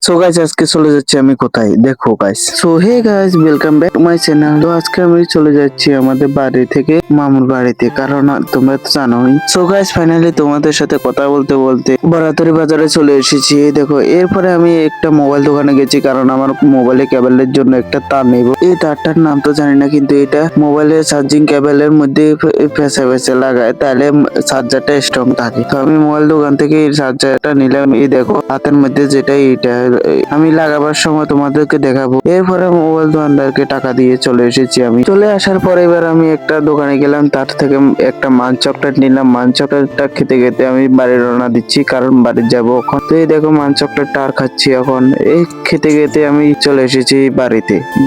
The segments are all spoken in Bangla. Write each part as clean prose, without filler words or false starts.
সো গাইস আজকে চলে যাচ্ছি আমি কোথায় দেখো guys. So hey guys, welcome back to my channel. তো আজকে আমি চলে যাচ্ছি আমাদের বাড়ি থেকে মামুর বাড়িতে, কারণ তোমরা তো জানোই। সো গাইস ফাইনালি তোমাদের সাথে কথা বলতে বলতে বারাতারি বাজারে চলে এসেছি। এই দেখো, এরপরে আমি একটা মোবাইল দোকানে গেছি, কারণ আমার মোবাইলে কেবলের জন্য একটা তার নেব। এই তারটার নাম তো জানি না, কিন্তু এটা মোবাইলের চার্জিং কেবলের মধ্যে ফেসে ফেসে লাগায়, তাহলে চার্জারটা স্ট্রং থাকে। তো আমি মোবাইল দোকান থেকে এই চার্জারটা নিলাম। এই দেখো হাতের মধ্যে, যেটা এটা আমি লাগাবার সময় তোমাদেরকে দেখাবো। এরপরে মোবাইল দোকানদারকে টাকা দিয়ে চলে এসেছি। আমি চলে আসার পরে এবার আমি একটা দোকানে গেলাম, তার থেকে একটা মান চকলেট নিলাম। মান চকলেটটা খেতে খেতে আমি বাড়ি রওনা দিচ্ছি, কারণ বাড়ি যাবো এখন। তো এই দেখো মান চকলেটটা আর খাচ্ছি এখন। এই খেতে খেতে আমি চলে এসেছি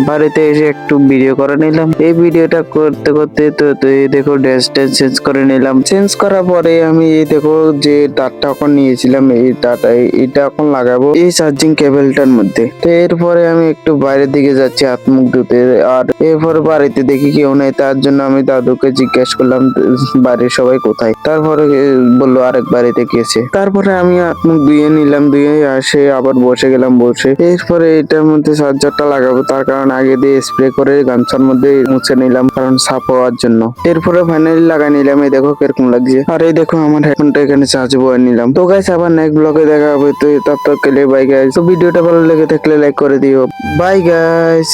বাড়িতে এসে একটু ভিডিও করে নিলাম। এই ভিডিওটা করতে করতে তো এই দেখো ড্রেসটা চেঞ্জ করে নিলাম। চেঞ্জ করার পরে আমি এই দেখো যে তারটা এখন নিয়েছিলাম, এই তারটা এটা এখন লাগাবো এই চার্জিং কেবলটার মধ্যে। তো এরপরে আমি একটু বাইরের দিকে যাচ্ছি হাত মুখ ধুতে। আর এরপরে বাড়িতে দেখি কেউ নেই, তার জন্য আমি দাদুকে জিজ্ঞেস করলাম বাড়ির সবাই কোথায়। তারপরে বললো আরেক বাড়িতে গেছে। তারপরে আমি হাত মুখ ধুয়ে নিলাম, ধুয়ে আসে আবার বসে গেলাম। এরপরে এটার মধ্যে চার্জারটা লাগাবো, তার কারণ আগে দিয়ে স্প্রে করে গামছার মধ্যে মুছে নিলাম, কারণ সাফ হওয়ার জন্য। এরপরে ফাইনালি লাগাই নিলাম। এই দেখো কিরকম লাগছে। আর এই দেখো আমার হেডফোনটা এখানে চার্জ বয়ে নিলাম। তো গাইস আবার নেক্সট ব্লগে দেখা হবে। তো তব তক के लिए बाय गाइस। तो ভিডিওটা ভালো লেগে থাকলে লাইক করে দিও। Bye guys.